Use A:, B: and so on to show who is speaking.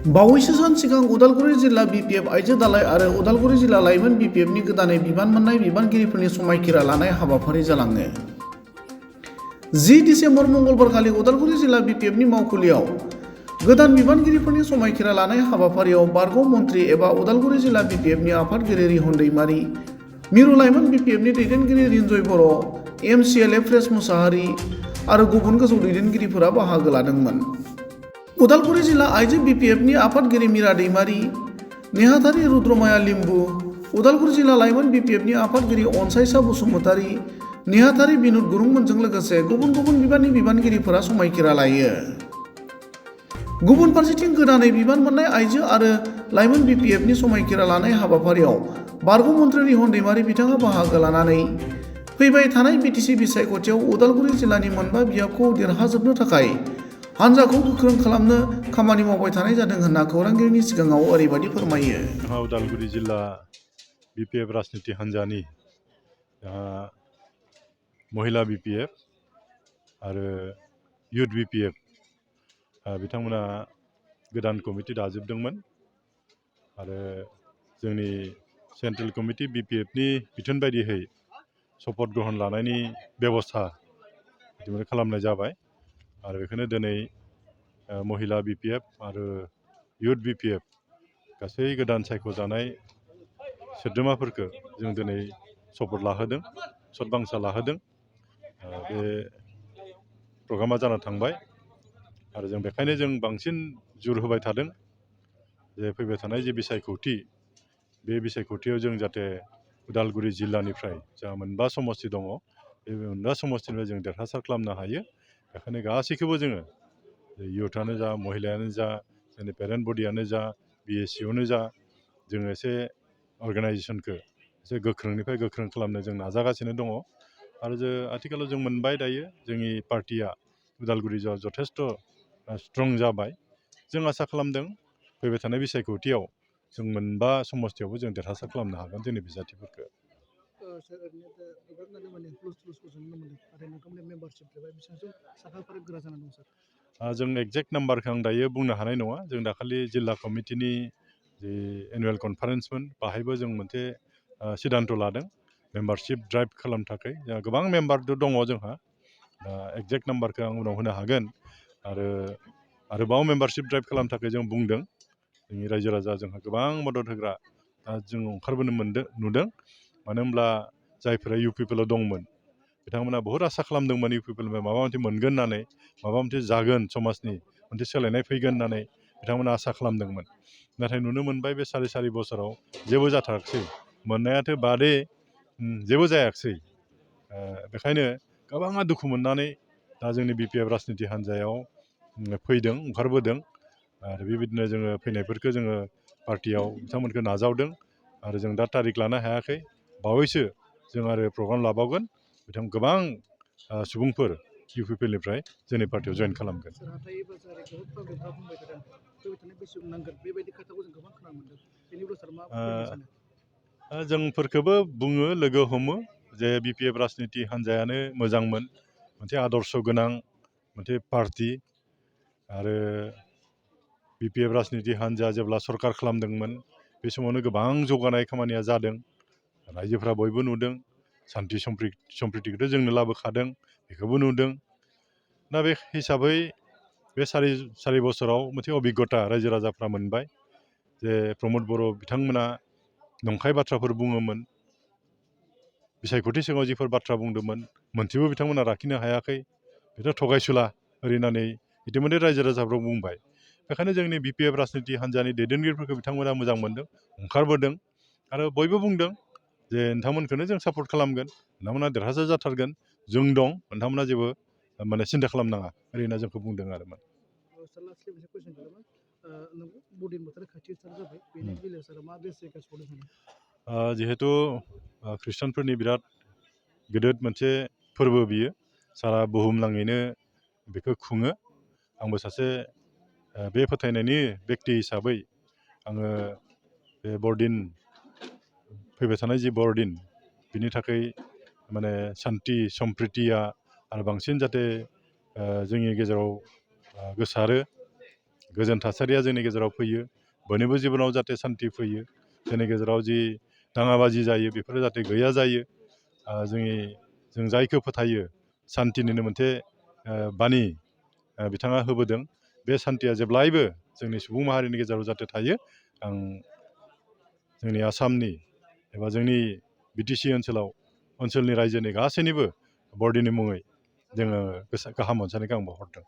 A: बावैसो सान सिगां उदालगुरि जिल्ला बिपिएफ आइजो दालाय आरो उदालगुरि जिल्ला लाइमोन बिपिएफनि गोदानै बिबान मोननाय बिबानगिरिफोरनि समायखिरा लानाय हाबाफारि जालाङो। 10 डिसेम्बर मंगलबारखालि उदालगुरि जिल्ला बिपिएफनि मावखुलियाव गोदान बिबानगिरिफोरनि समायखिरा लानाय हाबाफारियाव बारग' मन्थ्रि एबा उदालगुरि जिल्ला बिपिएफनि आफादगिरि रिहन दैमारि, मिरु लाइमोन बिपिएफनि दैदेनगिरि रिन्जय बर', एमसिएलए प्रेस मुसाहारि आरो गुबुन गोजौ दैदेनगिरिफोरा बाहागो लादोंमोन। उदालगुरि जिल्ला आइजो बिपिएफनि आफादगिरि मीरा दैमारि, नेहाथारि रुद्रमाया लिम्बु, उदालगुरि जिल्ला लाइमोन बिपिएफनि आफादगिरि अनसायसा बसुमतारी, नेहाथारि बिनुद गुरुंमोनजों लोगोसे गुबुन गुबुन बिबाननि बिबानगिरिफोरा समायखिरा लायो। गुबुन फारसेथिं गोदानै बिबान मोननाय आइजो आरो लाइमोन बिपिएफनि समायखिरा लानाय हाबाफारियाव बारग' मन्थ्रि रिहन दैमारि बिथाङा बाहागो लानानै फैबाय थानाय बिटिसि बिसायख'थियाव उदालगुरि जिल्लानि मोनबा बियाबखौ देरहाजोबनो थाखाय हानजाखौ गोख्रों खालामनो खामानि मावबाय थानाय जादों होनना खौरांगिरिनि सिगाङाव ओरैबायदि फोरमायो।
B: उदालगुरि जिल्ला बिपिएफ राजनिति हान्जानि महिला बिपिएफ आरो युथ बिपिएफ बिथांमोना गोदान कमिटि दाजोबदोंमोन आरो जोंनि सेन्ट्रेल कमिटि बिपिएफनि बिथोन बायदियै शपथ ग्रहण लानायनि बेबस्था खालामनाय जाबाय आरो बेखौनो दिनै महिला बिपिएफ आरो युथ बिपिएफ गासै गोदान सायख'जानाय सोद्रोमाफोरखौ जों दिनै शपथ लाहोदों, सतबांसा लाहोदों। बे प्रग्रामा जाना थांबाय आरो जों बेखायनो जों बांसिन जुर होबाय थादों जे फैबाय थानाय जे बिसायख'थि बे बिसायख'थियाव जों जाहाथे उदालगुरि जिल्लानिफ्राय जा मोनबा समस्ति दङ बे मोनबा समस्तिनिफ्राय जों देरहासार खालामनो हायो। बेखायनो गासैखौबो जोङो इयुथआनो जा, महिलायानो जा, जोंनि पेरेन्ट बडियानो जा, बिएससिआवनो जा, जोङो एसे अर्गानाइजेसनखौ एसे गोख्रोंनिफ्राय गोख्रों खालामनो जों नाजागासिनो दङ आरो आथिखालाव जों मोनबाय दायो जोंनि पार्टिया उदालगुरियाव जथेस्थ' स्ट्रं जाबाय। जों आसा खालामदों फैबाय थानाय बिसायख'थियाव जों मोनबा समस्तियावबो जों देरहासार खालामनो हागोन जोंनि बिजाथिफोरखौ। जों एक्जेक्ट नाम्बारखौ आं दायो बुंनो हानाय नङा। जों दाखालि जिल्ला कमिटिनि जि एनुवेल कनफारेन्समोन बाहायबो जों मोनसे सिद्धान्त लादों मेम्बारशिप ड्राइभ खालामनो थाखाय। जोंहा गोबां मेम्बार दङ जोंहा, एक्जेक्ट नाम्बारखौ आं उनाव होनो हागोन आरोबाव मेम्बारशिप ड्राइभ खालामनो थाखाय जों बुंदों। जोंनि रायजो राजा जोंहा गोबां मदद होग्रा जों ओंखारबोनो नुदों। मानो होनब्ला जायफोरा इउपिपिएलआव दंमोन बिथांमोना बहुद आसा खालामदोंमोन इउपिपिएलनिफ्राय माबा मोनसे मोनगोन होननानै, माबा मोनसे जागोन समाजनि मोनसे सोलायनाय फैगोन होननानै बिथांमोना आसा खालामदोंमोन। नाथाय नुनो मोनबाय बे सारि बोसोराव जेबो जाथाराखिसै, मोननायाथ' बादे जेबो जायाखिसै। बेखायनो गोबाङा दुखु मोननानै दा जोंनि बिपिएफ राजनिति हान्जायाव फैदों, ओंखारबोदों आरो बेबायदिनो जोङो फैनायफोरखौ जोङो पार्टियाव बिथांमोनखौ नाजावदों आरो जों दा तारिख लानो हायाखै। बावैसो जों आरो प्रग्राम लाबावगोन। गोबां सुबुंफोर इउपिपिएलनिफ्राय जोंनि पार्टियाव जइन खालामगोन। जोंफोरखौबो बुङो, लोगो हमो जे बिपिएफ राजनिति हान्जायानो मोजांमोन, मोनसे आदर्श गोनां मोनसे पार्टि आरो बिपिएफ राजनिति हान्जा जेब्ला सरकार खालामदोंमोन बे समावनो गोबां जौगानाय खामानिया जादों। रायजोफ्रा बयबो नुदों। सान्थि सम्प्रितिखौथ' जोंनो लाबोखादों, बेखौबो नुदों। दा बे हिसाबै बे सारि बोसोराव मोनसे अबिगथा रायजो राजाफ्रा मोनबाय जे प्रमद बर' बिथांमोना नंखाय बाथ्राफोर बुङोमोन, बिसायख'थि सिगाङाव जिफोर बाथ्रा बुंदोंमोन मोनसेबो बिथांमोना लाखिनो हायाखै, बेथ' थगायसुला ओरैनानै इतिमধ্যे रायजो राजाफ्रा बुंबाय। बेखायनो जोंनि बिपिएफ राजनिति हान्जानि दैदेनगिरिफोरखौ बिथांमोना मोजां मोनदों, ओंखारबोदों आरो बयबो बुंदों जे नोंथांमोनखौनो जों सापर्ट खालामगोन, नोंथांमोना देरहासार जाथारगोन, जों दं, नोंथांमोना जेबो सिन्था खालामनाङा ओरैनो जोंखौ बुंदों आरोमोन। जिहेतु ख्रिस्टानफोरनि बिराद गिदिर मोनसे फोरबो बियो, सारा बुहुमनाङैनो बेखौ खुङो। आंबो सासे बे फोथायनायनि बेक्ति हिसाबै आङो बे बरदिन फैबाय थानाय जि बरदिन बिनि थाखाय सान्थि सम्प्रितिया आरो बांसिन जाहाथे जोंनि गेजेराव गोसारो, गोजोन थासारिया जोंनि गेजेराव फैयो, बयनिबो जिबनाव जाहाथे सान्थि फैयो, जोंनि गेजेराव जि दाङाबाजि जायो बेफोरो जाहाथे गैया जायो। जों जायखौ फोथायो सान्थिनिनो मोनसे बानि बिथाङा होबोदों, बे सान्थिया जेब्लायबो जोंनि सुबुं माहारिनि गेजेराव जाहाथे थायो। आं जोंनि आसामनि एबा जोंनि बिटिसि ओनसोलनि रायजोनि गासैनिबो बरडिनि मुङै जोङो गाहाम अनसायनायखौ आं बावहरदों।